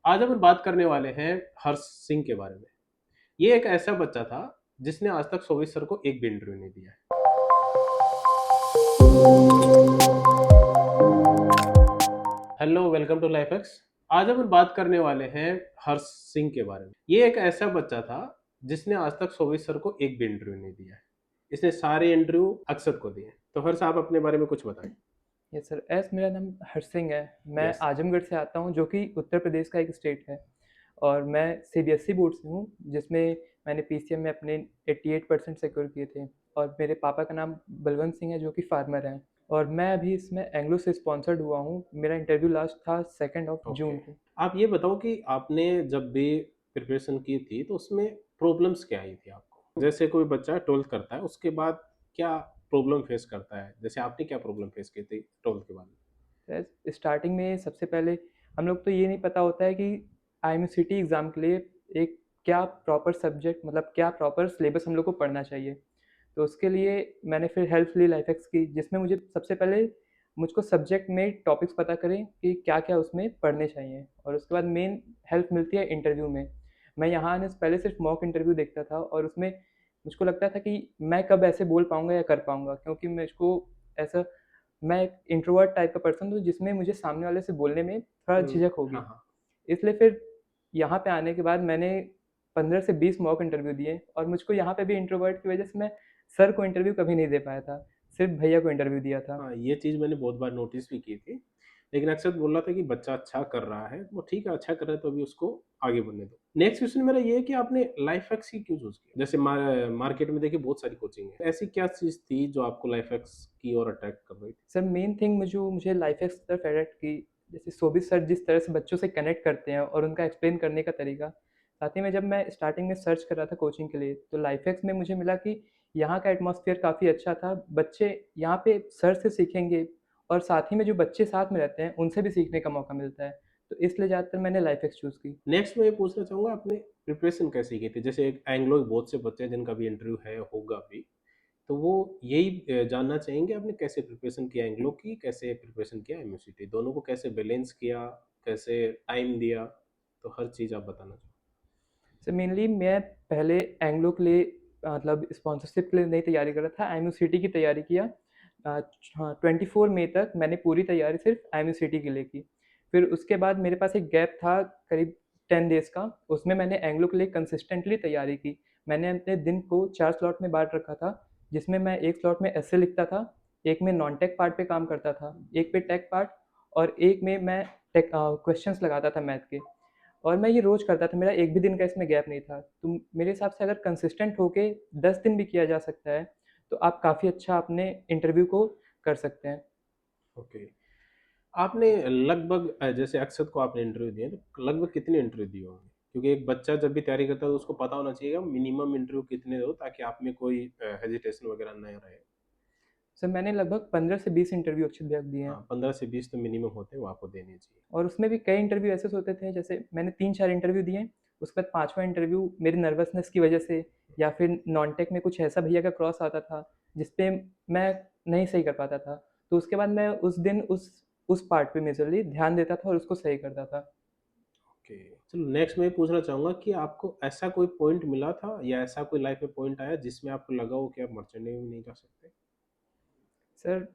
आज अपन बात करने वाले हैं हर्ष सिंह के बारे में। ये एक ऐसा बच्चा था जिसने आज तक शोभित सर को एक भी इंटरव्यू नहीं दिया है। Hello, welcome to life X. आज अपन बात करने वाले हैं हर्ष सिंह के बारे में। ये एक ऐसा बच्चा था जिसने आज तक शोभित सर को एक भी इंटरव्यू नहीं दिया है। इसने सारे इंटरव्यू अक्षत को दिए। तो हर्ष, आप अपने बारे में कुछ बताएं। Yes sir. मेरा नाम हर्ष सिंह है। मैं यस। आजमगढ़ से आता हूँ, जो कि उत्तर प्रदेश का एक स्टेट है। और मैं सीबीएसई बोर्ड से हूँ, जिसमें मैंने पीसीएम में अपने 88% सिक्योर किए थे। और मेरे पापा का नाम बलवंत सिंह है, जो कि फार्मर हैं। और मैं अभी इसमें एंग्लो से स्पॉन्सर्ड हुआ हूँ। मेरा इंटरव्यू लास्ट था 2 ऑफ जून ओके। को। आप ये बताओ कि आपने जब भी प्रिपरेशन की थी तो उसमें प्रॉब्लम्स क्या आई थी आपको? जैसे कोई बच्चा 12th करता है, उसके बाद क्या प्रॉब्लम फेस करता है, जैसे आपने क्या प्रॉब्लम फेस की थी 12th के बाद? स्टार्टिंग में सबसे पहले हम लोग तो ये नहीं पता होता है कि आईएमसीटी एग्ज़ाम के लिए एक क्या प्रॉपर सब्जेक्ट, मतलब क्या प्रॉपर सिलेबस हम लोग को पढ़ना चाहिए। तो उसके लिए मैंने फिर हेल्प ली लाइफएक्स की, जिसमें मुझे सबसे पहले मुझको सब्जेक्ट में टॉपिक्स पता करें कि क्या क्या उसमें पढ़ने चाहिए, और उसके बाद मेन हेल्प मिलती है इंटरव्यू में। मैं यहाँ आने से पहले सिर्फ मॉक इंटरव्यू देखता था, और उसमें मुझको लगता था कि मैं कब ऐसे बोल पाऊँगा या कर पाऊँगा, क्योंकि मुझको ऐसा, मैं एक इंट्रोवर्ट टाइप का पर्सन हूँ, जिसमें मुझे सामने वाले से बोलने में थोड़ा झिझक हाँ, होगी। हाँ। इसलिए फिर यहाँ पे आने के बाद मैंने 15 से 20 मॉक इंटरव्यू दिए, और मुझको यहाँ पे भी इंट्रोवर्ट की वजह से मैं सर को इंटरव्यू कभी नहीं दे पाया था, सिर्फ भैया को इंटरव्यू दिया था। हाँ, ये चीज़ मैंने बहुत बार नोटिस भी की थी। लेकिन अक्षत बोल रहा था कि बच्चा अच्छा कर रहा है, वो ठीक है, अच्छा कर रहा है तो अभी उसको आगे बढ़ने दो। नेक्स्ट क्वेश्चन मेरा ये है कि आपने लाइफ हैक्स ही क्यों चूज़ किया? जैसे मार्केट में देखिए बहुत सारी कोचिंग है। ऐसी क्या चीज़ थी जो आपको लाइफ हैक्स की ओर अट्रैक्ट कर रही थी? सर मेन थिंग मुझे लाइफ एक्स की तरफ अट्रैक्ट की। जैसे शोभित सर जिस तरह से बच्चों से कनेक्ट करते हैं, और उनका एक्सप्लेन करने का तरीका। साथ ही में जब मैं स्टार्टिंग में सर्च कर रहा था कोचिंग के लिए, तो लाइफ एक्स में मुझे मिला कि यहाँ का एटमॉस्फेयर काफ़ी अच्छा था। बच्चे यहाँ पे सर से सीखेंगे, और साथ ही में जो बच्चे साथ में रहते हैं उनसे भी सीखने का मौका मिलता है। तो इसलिए ज़्यादातर मैंने लाइफ एक्स चूज़ की। नेक्स्ट मैं ये पूछना चाहूँगा, आपने प्रिपरेशन कैसे की थी? जैसे एक एंग्लो बहुत से बच्चे हैं जिनका भी इंटरव्यू है, होगा भी। तो वो यही जानना चाहेंगे आपने कैसे प्रिपरेशन किया एंग्लो की, कैसे प्रिपरेशन किया एमयूसीटी, दोनों को कैसे बैलेंस किया, कैसे टाइम दिया? तो हर चीज़ आप बताना चाहो। सर मेनली मैं पहले एंग्लो के लिए, मतलब स्पॉन्सरशिप के लिए नहीं तैयारी कर रहा था, एमयूसीटी की तैयारी किया। हाँ, 24 मई तक मैंने पूरी तैयारी सिर्फ एमयूसीटी के लिए की। फिर उसके बाद मेरे पास एक गैप था करीब 10 डेज़ का। उसमें मैंने एंग्लो के लिए कंसिस्टेंटली तैयारी की। मैंने अपने दिन को 4 स्लॉट में बांट रखा था, जिसमें मैं एक स्लॉट में ऐसे लिखता था, एक में नॉन टेक पार्ट पे काम करता था, एक पे टेक पार्ट, और एक में मैं टेक क्वेश्चंस लगाता था मैथ के। और मैं ये रोज़ करता था, मेरा एक भी दिन का इसमें गैप नहीं था। तो मेरे हिसाब से अगर कंसिस्टेंट होके 10 दिन भी किया जा सकता है, तो आप काफ़ी अच्छा अपने इंटरव्यू को कर सकते हैं। ओके। आपने लगभग जैसे अक्षत को आपने इंटरव्यू दिए तो लगभग कितने इंटरव्यू दिए होंगे? क्योंकि एक बच्चा जब भी तैयारी करता है तो उसको पता होना चाहिए मिनिमम इंटरव्यू कितने दो, ताकि आप में कोई हेजिटेशन वगैरह ना रहे। सर मैंने लगभग 15 से 20 इंटरव्यू अक्षत भैया को दिए हैं। हाँ, 15 से 20 तो मिनिमम होते हैं, वो आपको देने चाहिए। और उसमें भी कई इंटरव्यू ऐसे होते थे, जैसे मैंने 3-4 इंटरव्यू दिए, उसके बाद 5वां इंटरव्यू मेरी नर्वसनेस की वजह से, या फिर नॉन टेक में कुछ ऐसा भैया का क्रॉस आता था जिसपे मैं नहीं सही कर पाता था। तो उसके बाद मैं उस दिन उस पार्ट पे मेजरली ध्यान देता था और उसको सही करता था। ओके। चलो, नेक्स्ट मैं ये पूछना चाहूंगा कि आपको ऐसा कोई पॉइंट मिला था या ऐसा कोई लाइफ में पॉइंट आया जिसमें आपको लगा हो कि आप मर्चेंट नेवी में नहीं जा सकते? सर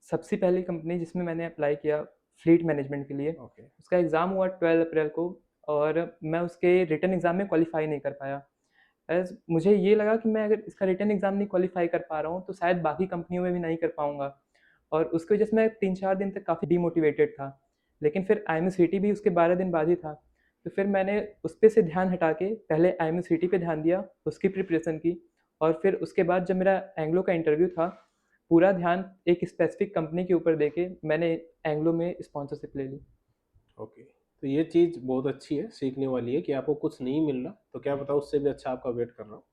सबसे पहली कंपनी जिसमें मैंने अप्लाई किया फ्लीट मैनेजमेंट के लिए, ओके। उसका एग्ज़ाम हुआ 12 अप्रैल को। और मैं उसके रिटन एग्ज़ाम में क्वालिफाई नहीं कर पाया। एज़ मुझे ये लगा कि मैं अगर इसका रिटन एग्ज़ाम नहीं क्वालिफाई कर पा रहा हूँ, तो शायद बाकी कंपनियों में भी नहीं कर पाऊँगा। और उसकी वजह से मैं 3-4 दिन तक काफ़ी डीमोटिवेटेड था। लेकिन फिर आईएमसीटी भी उसके 12 दिन बाद ही था। तो फिर मैंने उस पे से ध्यान हटा के पहले आईएमसीटी पे ध्यान दिया, उसकी प्रिपरेशन की। और फिर उसके बाद जब मेरा एंग्लो का इंटरव्यू था, पूरा ध्यान एक स्पेसिफिक कंपनी के ऊपर देके मैंने एंग्लो में स्पॉन्सरशिप ले ली। ओके। तो ये चीज़ बहुत अच्छी है, सीखने वाली है कि आपको कुछ नहीं मिल रहा तो क्या पता उससे भी अच्छा आपका वेट कर रहा हो।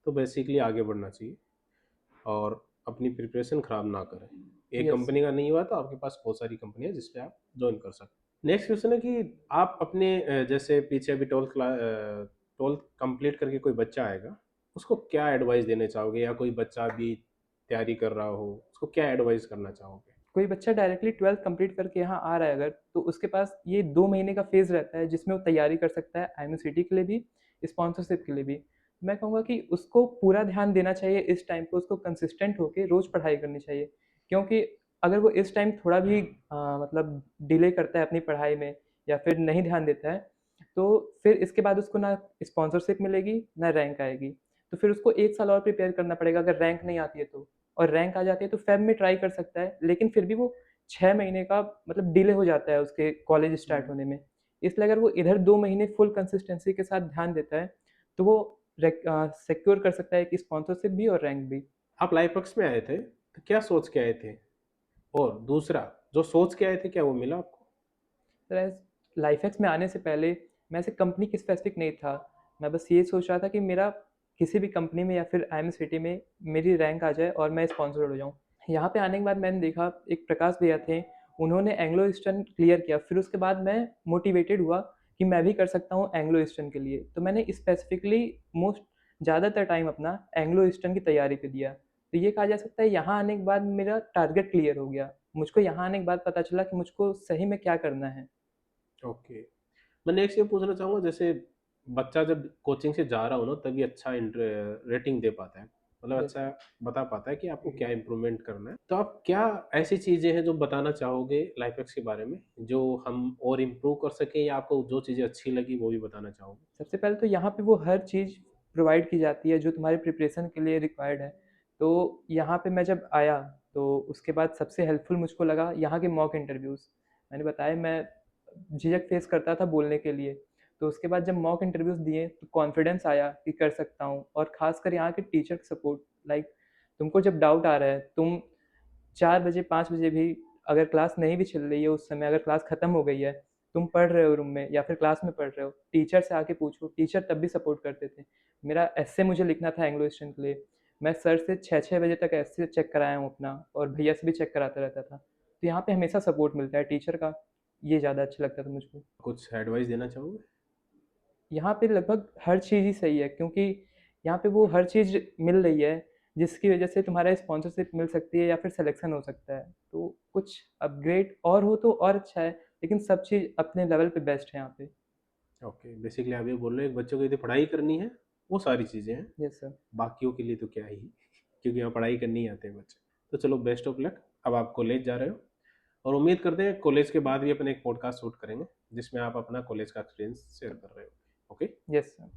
तो बेसिकली आगे बढ़ना चाहिए और अपनी प्रिपरेशन खराब ना करें। एक यस। कंपनी का नहीं हुआ तो आपके पास बहुत सारी कंपनी है जिस पे आप ज्वाइन कर सकते हैं। नेक्स्ट क्वेश्चन है कि आप अपने जैसे पीछे अभी 12th कंप्लीट करके कोई बच्चा आएगा, उसको क्या एडवाइस देना चाहोगे, या कोई बच्चा अभी तैयारी कर रहा हो उसको क्या एडवाइस करना चाहोगे? कोई बच्चा डायरेक्टली 12th कंप्लीट करके यहाँ आ रहा है अगर, तो उसके पास ये 2 महीने का फ़ेज़ रहता है जिसमें वो तैयारी कर सकता है आईएमयूसीटी के लिए भी, स्पॉन्सरशिप के लिए भी। मैं कहूँगा कि उसको पूरा ध्यान देना चाहिए इस टाइम पे, उसको कंसिस्टेंट होके रोज़ पढ़ाई करनी चाहिए। क्योंकि अगर वो इस टाइम थोड़ा भी मतलब डिले करता है अपनी पढ़ाई में या फिर नहीं ध्यान देता है, तो फिर इसके बाद उसको ना स्पॉन्सरशिप मिलेगी, ना रैंक आएगी। तो फिर उसको 1 साल और प्रिपेयर करना पड़ेगा अगर रैंक नहीं आती है तो। और रैंक आ जाती है तो फ़ेब में ट्राई कर सकता है, लेकिन फिर भी वो 6 महीने का मतलब डिले हो जाता है उसके कॉलेज स्टार्ट हुँ। होने में। इसलिए अगर वो इधर 2 महीने फुल कंसिस्टेंसी के साथ ध्यान देता है, तो वो सिक्योर कर सकता है कि स्पॉन्सरशिप भी और रैंक भी। आप लाइफ़एक्स में आए थे, तो क्या सोच के आए थे? और दूसरा, जो सोच के आए थे, क्या वो मिला आपको? तो लाइफएक्स में आने से पहले मैं ऐसे कंपनी की स्पेसिफिक नहीं था। मैं बस ये सोच रहा था कि मेरा किसी भी कंपनी में या फिर आईएम सिटी में मेरी रैंक आ जाए और मैं स्पॉन्सर्ड हो जाऊँ। यहाँ पे आने के बाद मैंने देखा एक प्रकाश भैया थे, उन्होंने एंग्लो ईस्टर्न क्लियर किया। फिर उसके बाद मैं मोटिवेटेड हुआ कि मैं भी कर सकता हूँ एंग्लो ईस्टर्न के लिए। तो मैंने स्पेसिफिकली मोस्ट ज़्यादातर टाइम अपना एंग्लो ईस्टर्न की तैयारी पे दिया। तो ये कहा जा सकता है यहाँ आने के बाद मेरा टारगेट क्लियर हो गया। मुझको यहाँ आने के बाद पता चला कि मुझको सही में क्या करना है। ओके। मैं नेक्स्ट ये पूछना चाहूँगा, जैसे बच्चा जब कोचिंग से जा रहा हो ना, तभी अच्छा रेटिंग दे पाता है, मतलब यस। अच्छा बता पाता है कि आपको क्या इम्प्रूवमेंट करना है। तो आप क्या ऐसी चीज़ें हैं जो बताना चाहोगे लाइफएक्स के बारे में, जो हम और इम्प्रूव कर सकें, या आपको जो चीज़ें अच्छी लगी वो भी बताना चाहोगे? सबसे पहले तो यहाँ पे वो हर चीज़ प्रोवाइड की जाती है जो तुम्हारे प्रिपरेशन के लिए रिक्वायर्ड है। तो यहाँ पे मैं जब आया तो उसके बाद सबसे हेल्पफुल मुझको लगा यहाँ के मॉक इंटरव्यूज़। मैंने बताया मैं झिझक फेस करता था बोलने के लिए। तो उसके बाद जब मॉक इंटरव्यूज़ दिए तो कॉन्फिडेंस आया कि कर सकता हूँ, और ख़ासकर यहाँ के टीचर का सपोर्ट। लाइक तुमको जब डाउट आ रहा है, तुम 4 बजे 5 बजे भी अगर क्लास नहीं भी चल रही है उस समय, अगर क्लास ख़त्म हो गई है, तुम पढ़ रहे हो रूम में या फिर क्लास में पढ़ रहे हो, टीचर से आके पूछो, टीचर तब भी सपोर्ट करते थे। मेरा एस्से मुझे लिखना था एंग्लो ईस्टर्न के लिए, मैं सर से 6-6 बजे तक एस्से चेक कराया हूँ अपना, और भैया से भी चेक कराता रहता था। तो यहाँ पे हमेशा सपोर्ट मिलता है टीचर का, ये ज़्यादा अच्छा लगता था मुझको। कुछ एडवाइस देना चाहोगे? यहाँ पे लगभग हर चीज़ ही सही है, क्योंकि यहाँ पे वो हर चीज़ मिल रही है जिसकी वजह से तुम्हारा स्पॉन्सरशिप मिल सकती है या फिर सिलेक्शन हो सकता है। तो कुछ अपग्रेड और हो तो और अच्छा है, लेकिन सब चीज़ अपने लेवल पे बेस्ट है यहाँ पे। ओके, बेसिकली आप ये बोल रहे हो एक बच्चों को यदि पढ़ाई करनी है, वो सारी चीज़ें हैं, यस सर। बाकियों के लिए तो क्या ही, क्योंकि यहाँ पढ़ाई करनी ही आते हैं बच्चे। तो चलो, बेस्ट ऑफ लक। अब आप कॉलेज जा रहे हो, और उम्मीद करते हैं कॉलेज के बाद भी अपन एक पॉडकास्ट शूट करेंगे, जिसमें आप अपना कॉलेज का एक्सपीरियंस शेयर कर रहे हो। ओके। Yes sir.